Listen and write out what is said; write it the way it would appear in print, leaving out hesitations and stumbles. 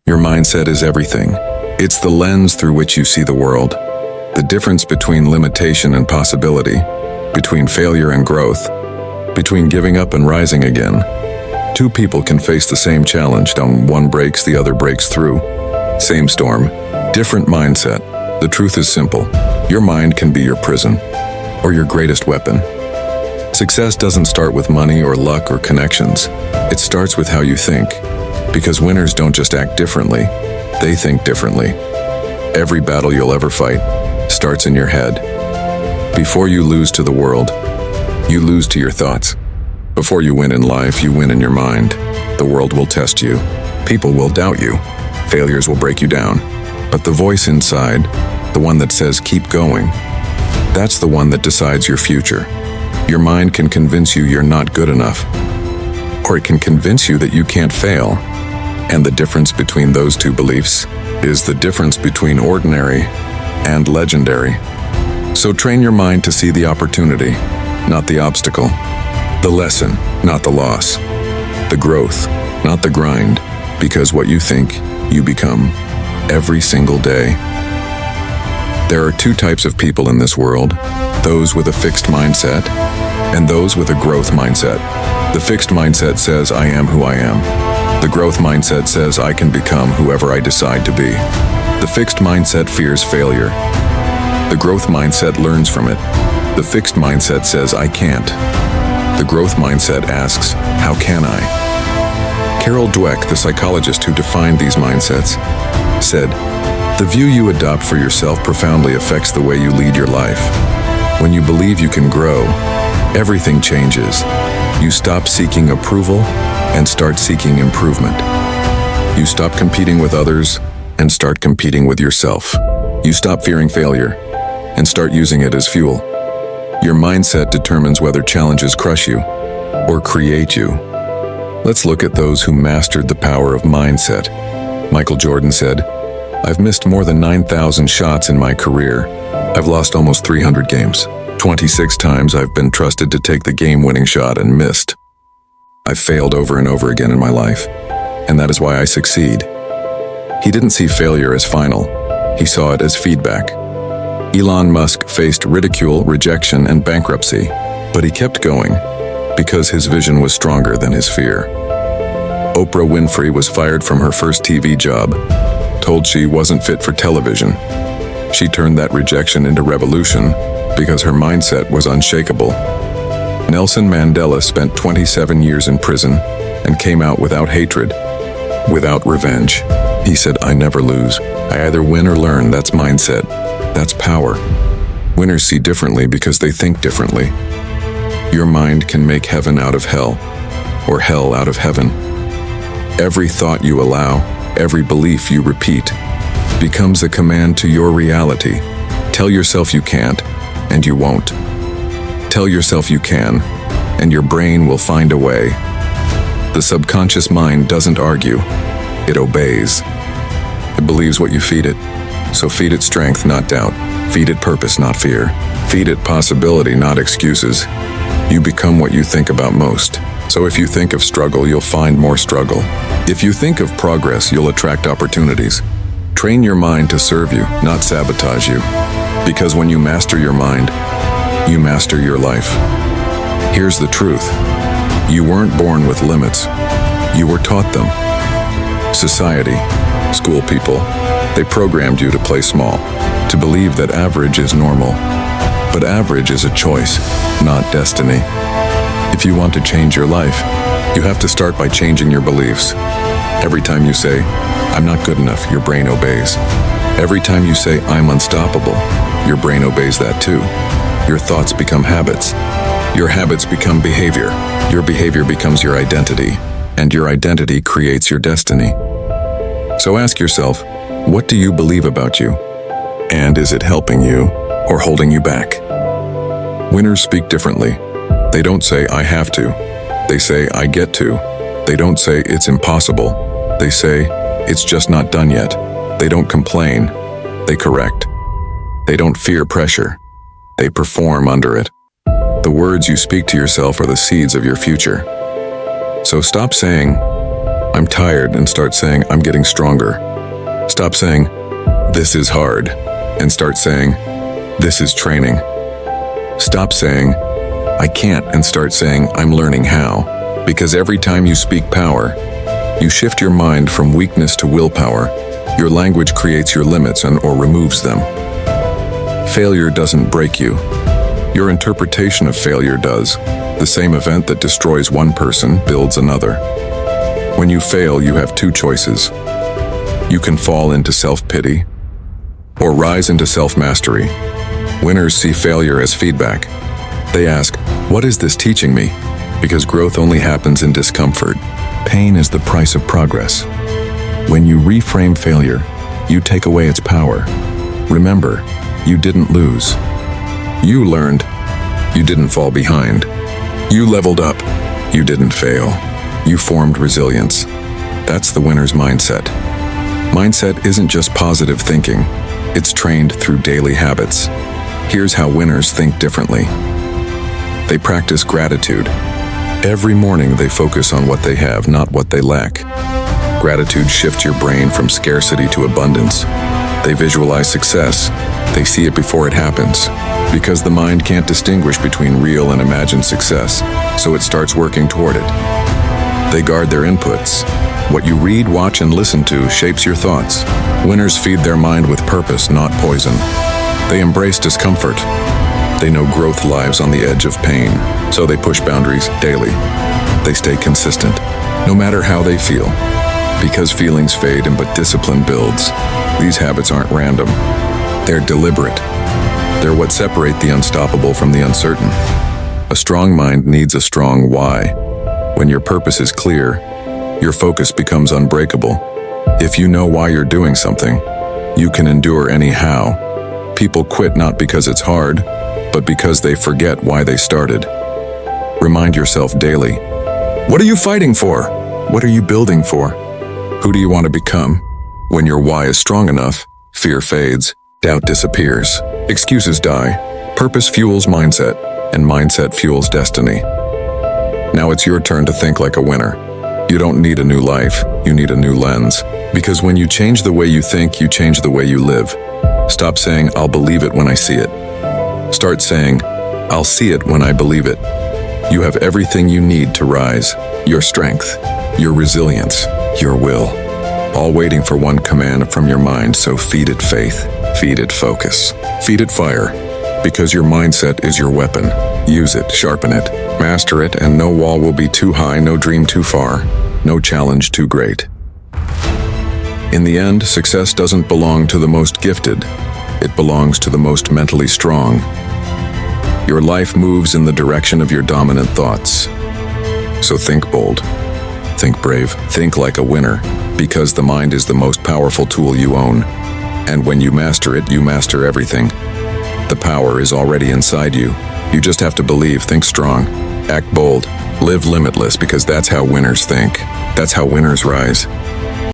Your mindset is everything. It's the lens through which you see the world, the difference between limitation and possibility, between failure and growth, between giving up and rising again. Two people can face the same challenge. One breaks, the other breaks through. Same storm, different mindset. The truth is simple. Your mind can be your prison or your greatest weapon. Success doesn't start with money or luck or connections. It starts with how you think. Because winners don't just act differently, they think differently. Every battle you'll ever fight starts in your head. Before you lose to the world, you lose to your thoughts. Before you win in life, you win in your mind. The world will test you. People will doubt you. Failures will break you down. But the voice inside, the one that says keep going, that's the one that decides your future. Your mind can convince you you're not good enough, or it can convince you that you can't fail. And the difference between those two beliefs is the difference between ordinary and legendary. So train your mind to see the opportunity, not the obstacle. The lesson, not the loss. The growth, not the grind. Because what you think, you become every single day. There are two types of people in this world, those with a fixed mindset and those with a growth mindset. The fixed mindset says, I am who I am. The growth mindset says, I can become whoever I decide to be. The fixed mindset fears failure. The growth mindset learns from it. The fixed mindset says, I can't. The growth mindset asks, how can I? Carol Dweck, the psychologist who defined these mindsets, said, the view you adopt for yourself profoundly affects the way you lead your life. When you believe you can grow, everything changes. You stop seeking approval and start seeking improvement. You stop competing with others and start competing with yourself. You stop fearing failure and start using it as fuel. Your mindset determines whether challenges crush you or create you. Let's look at those who mastered the power of mindset. Michael Jordan said, I've missed more than 9,000 shots in my career. I've lost almost 300 games. 26 times I've been trusted to take the game-winning shot and missed. I've failed over and over again in my life, and that is why I succeed. He didn't see failure as final. He saw it as feedback. Elon Musk faced ridicule, rejection, and bankruptcy, but he kept going because his vision was stronger than his fear. Oprah Winfrey was fired from her first TV job, told she wasn't fit for television. She turned that rejection into revolution because her mindset was unshakable. Nelson Mandela spent 27 years in prison and came out without hatred, without revenge. He said, I never lose. I either win or learn. That's mindset. That's power. Winners see differently because they think differently. Your mind can make heaven out of hell, or hell out of heaven. Every thought you allow, every belief you repeat, becomes a command to your reality. Tell yourself you can't, and you won't. Tell yourself you can, and your brain will find a way. The subconscious mind doesn't argue, it obeys. It believes what you feed it, so feed it strength, not doubt. Feed it purpose, not fear. Feed it possibility, not excuses. You become what you think about most. So if you think of struggle, you'll find more struggle. If you think of progress, you'll attract opportunities. Train your mind to serve you, not sabotage you. Because when you master your mind, you master your life. Here's the truth. You weren't born with limits. You were taught them. Society, school people, they programmed you to play small, to believe that average is normal. But average is a choice, not destiny. If you want to change your life, you have to start by changing your beliefs. Every time you say, I'm not good enough, your brain obeys. Every time you say, I'm unstoppable, your brain obeys that too. Your thoughts become habits. Your habits become behavior. Your behavior becomes your identity, and your identity creates your destiny. So ask yourself, what do you believe about you? And is it helping you or holding you back? Winners speak differently. They don't say, I have to. They say, I get to. They don't say, it's impossible. They say, it's just not done yet. They don't complain. They correct. They don't fear pressure. They perform under it. The words you speak to yourself are the seeds of your future. So stop saying, I'm tired, and start saying, I'm getting stronger. Stop saying, this is hard, and start saying, this is training. Stop saying, I can't, and start saying, I'm learning how. Because every time you speak power, you shift your mind from weakness to willpower. Your language creates your limits or removes them. Failure doesn't break you. Your interpretation of failure does. The same event that destroys one person builds another. When you fail, you have two choices. You can fall into self-pity or rise into self-mastery. Winners see failure as feedback. They ask, what is this teaching me? Because growth only happens in discomfort. Pain is the price of progress. When you reframe failure, you take away its power. Remember, you didn't lose. You learned. You didn't fall behind. You leveled up. You didn't fail. You formed resilience. That's the winner's mindset. Mindset isn't just positive thinking. It's trained through daily habits. Here's how winners think differently. They practice gratitude. Every morning they focus on what they have, not what they lack. Gratitude shifts your brain from scarcity to abundance. They visualize success. They see it before it happens. Because the mind can't distinguish between real and imagined success, so it starts working toward it. They guard their inputs. What you read, watch, and listen to shapes your thoughts. Winners feed their mind with purpose, not poison. They embrace discomfort. They know growth lives on the edge of pain, so they push boundaries daily. They stay consistent, no matter how they feel. Because feelings fade but discipline builds. These habits aren't random. They're deliberate. They're what separate the unstoppable from the uncertain. A strong mind needs a strong why. When your purpose is clear, your focus becomes unbreakable. If you know why you're doing something, you can endure anyhow. People quit not because it's hard, but because they forget why they started. Remind yourself daily, what are you fighting for? What are you building for? Who do you want to become? When your why is strong enough, fear fades, doubt disappears, excuses die, purpose fuels mindset, and mindset fuels destiny. Now it's your turn to think like a winner. You don't need a new life, you need a new lens. Because when you change the way you think, you change the way you live. Stop saying, I'll believe it when I see it. Start saying, I'll see it when I believe it. You have everything you need to rise. Your strength, your resilience, your will. All waiting for one command from your mind, so feed it faith, feed it focus, feed it fire. Because your mindset is your weapon. Use it, sharpen it, master it, and no wall will be too high, no dream too far, no challenge too great. In the end, success doesn't belong to the most gifted. It belongs to the most mentally strong. Your life moves in the direction of your dominant thoughts. So think bold, think brave, think like a winner, because the mind is the most powerful tool you own. And when you master it, you master everything. The power is already inside you. You just have to believe, think strong, act bold, live limitless, because that's how winners think. That's how winners rise.